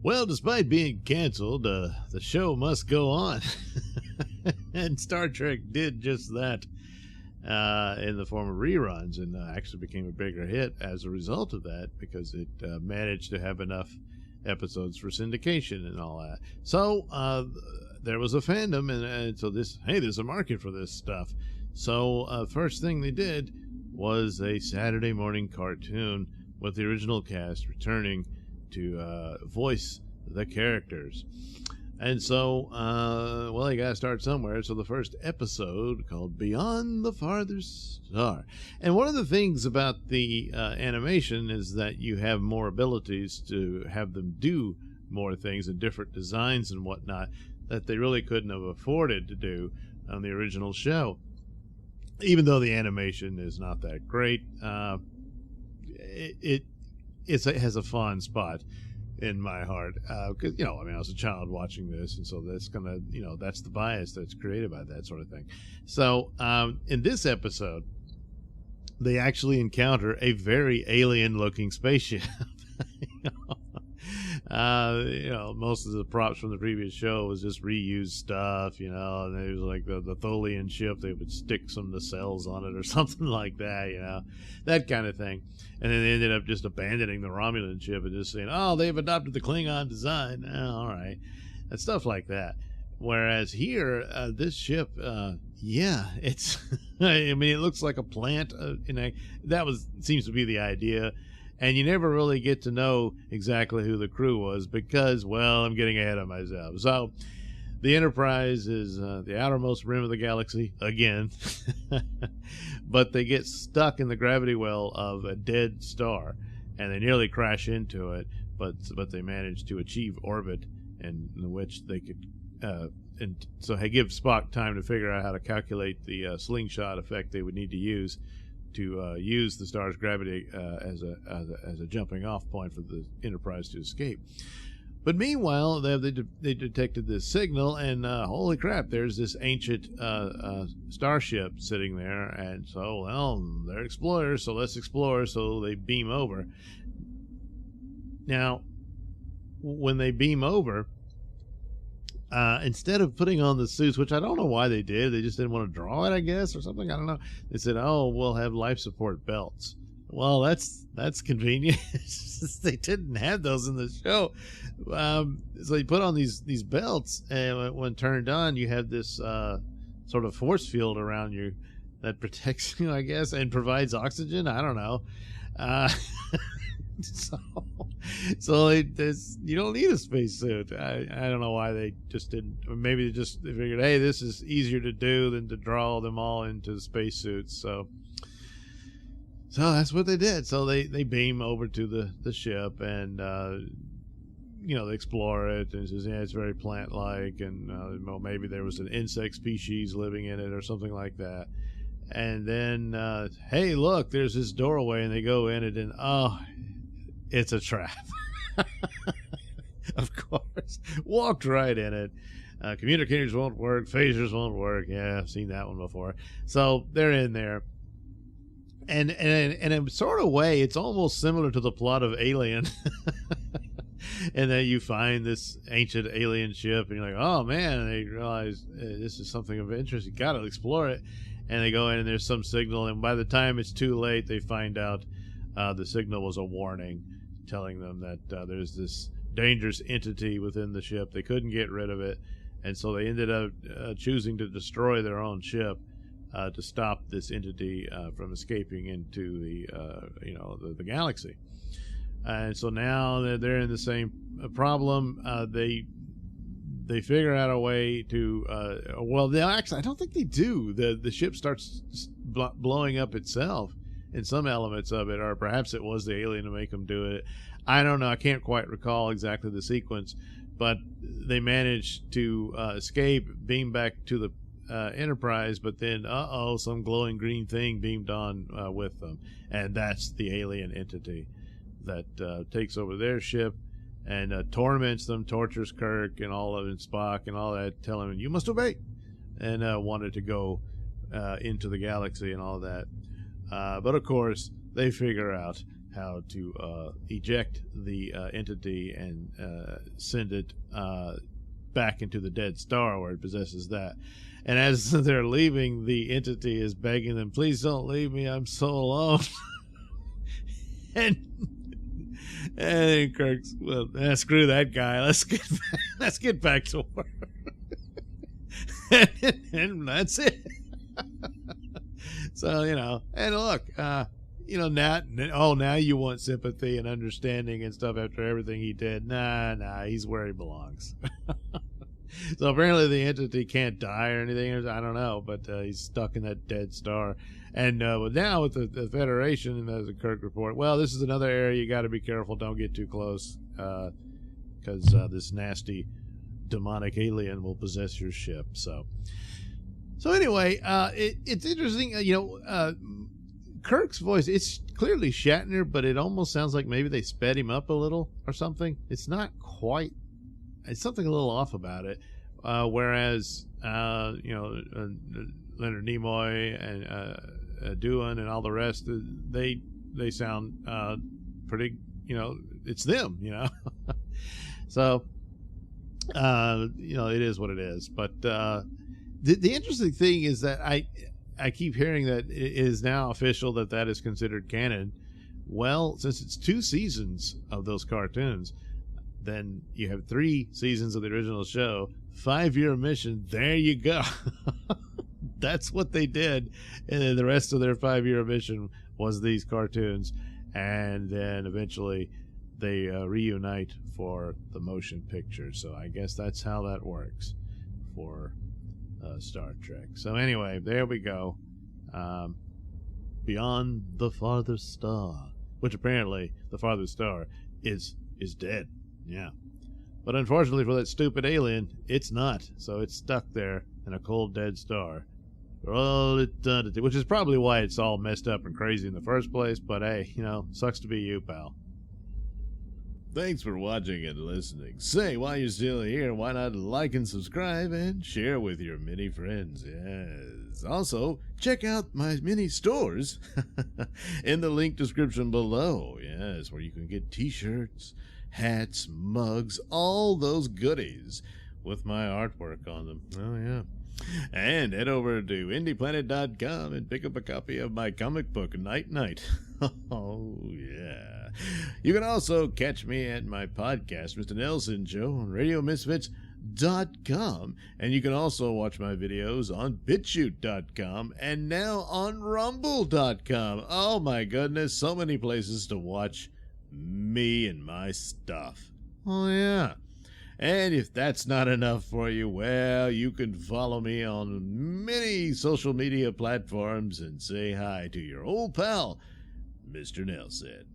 Well, despite being canceled, the show must go on. And Star Trek did just that in the form of reruns, and actually became a bigger hit as a result of that, because it managed to have enough episodes for syndication and all that. So there was a fandom, and so there's a market for this stuff. So first thing they did was a Saturday morning cartoon with the original cast returning to voice the characters. And so, well, you gotta start somewhere. So the first episode, called Beyond the Farthest Star. And one of the things about the animation is that you have more abilities to have them do more things and different designs and whatnot that they really couldn't have afforded to do on the original show. Even though the animation is not that great, it has a fond spot in my heart, because I was a child watching this, and so that's gonna, that's the bias that's created by that sort of thing. So in this episode, they actually encounter a very alien-looking spaceship. Most of the props from the previous show was just reused stuff, and it was like the Tholian ship. They would stick some nacelles on it or something like that, that kind of thing. And then they ended up just abandoning the Romulan ship and just saying, oh, they've adopted the Klingon design. Oh, all right. And stuff like that. Whereas here, this ship, it's, it looks like a plant. Seems to be the idea. And you never really get to know exactly who the crew was because, well, I'm getting ahead of myself. So the Enterprise is the outermost rim of the galaxy again, but they get stuck in the gravity well of a dead star, and they nearly crash into it, but they manage to achieve orbit, in which they could, and so they give Spock time to figure out how to calculate the slingshot effect they would need to use the star's gravity as a jumping off point for the Enterprise to escape. But meanwhile, they detected this signal, and holy crap, there's this ancient starship sitting there, and so, well, they're explorers, so let's explore. So they beam over. Now, when they beam over, instead of putting on the suits, which I don't know why they did, they just didn't want to draw it, I guess, or something, I don't know. They said, oh, we'll have life support belts. Well, that's convenient. They didn't have those in the show. So you put on these belts, and when turned on, you have this sort of force field around you that protects you, I guess, and provides oxygen. I don't know. So you don't need a spacesuit. I don't know why they just didn't. Maybe they figured, hey, this is easier to do than to draw them all into spacesuits. So that's what they did. So they beam over to the ship, and they explore it, and it says, yeah, it's very plant-like, and well, maybe there was an insect species living in it or something like that. And then, hey, look, there's this doorway, and they go in it, and oh, it's a trap. Of course, walked right in it. Communicators won't work, phasers won't work. Yeah, I've seen that one before. So they're in there. And in a sort of way, it's almost similar to the plot of Alien. And then you find this ancient alien ship, and you're like, oh, man, and they realize this is something of interest. You got to explore it. And they go in, and there's some signal, and by the time it's too late, they find out the signal was a warning telling them that there's this dangerous entity within the ship. They couldn't get rid of it, and so they ended up choosing to destroy their own ship to stop this entity from escaping into the galaxy. And so now they're in the same problem. They figure out a way to I don't think they do. The ship starts blowing up itself in some elements of it, or perhaps it was the alien to make them do it. I don't know. I can't quite recall exactly the sequence, but they managed to escape, beam back to the Enterprise, but then some glowing green thing beamed on with them, and that's the alien entity that takes over their ship and torments them, tortures Kirk and all of it, Spock and all that, telling them, you must obey, and wanted to go into the galaxy and all that. But of course, they figure out how to eject the entity and send it back into the dead star where it possesses that. And as they're leaving, the entity is begging them, "Please don't leave me. I'm so alone." and then Kirk's, "Well, screw that guy. Let's get back to work." and that's it. So, and look, now you want sympathy and understanding and stuff after everything he did. Nah, he's where he belongs. So apparently the entity can't die or anything. I don't know, but he's stuck in that dead star. And now with the Federation, and there's a Kirk report, well, this is another area you got to be careful. Don't get too close, because this nasty demonic alien will possess your ship. So anyway, it's interesting. Kirk's voice, it's clearly Shatner, but it almost sounds like maybe they sped him up a little or something. It's not quite. It's something a little off about it. Whereas, Leonard Nimoy and Doohan and all the rest, they sound pretty, it's them, So, it is what it is. But the interesting thing is that I keep hearing that it is now official that is considered canon. Well, since it's 2 seasons of those cartoons, then you have 3 seasons of the original show, 5-year mission. There you go. That's what they did. And then the rest of their 5-year mission was these cartoons. And then eventually they reunite for the motion picture. So I guess that's how that works for Star Trek. So anyway, there we go. Beyond the Farthest Star, which apparently the Farthest Star is dead. Yeah. But unfortunately for that stupid alien, it's not. So it's stuck there in a cold, dead star for all eternity, which is probably why it's all messed up and crazy in the first place. But hey, sucks to be you, pal. Thanks for watching and listening. Say, while you're still here, why not like and subscribe and share with your many friends? Yes. Also, check out my mini stores in the link description below. Yes, where you can get t-shirts, hats, mugs, all those goodies with my artwork on them. Oh, yeah. And head over to indieplanet.com and pick up a copy of my comic book, Night Night. Oh, yeah. You can also catch me at my podcast, Mr Nailsin Show, on RadioMisfits.com. And you can also watch my videos on BitChute.com and now on Rumble.com. Oh, my goodness. So many places to watch me and my stuff. Oh, yeah. And if that's not enough for you, well, you can follow me on many social media platforms and say hi to your old pal, Mr. Nailsin.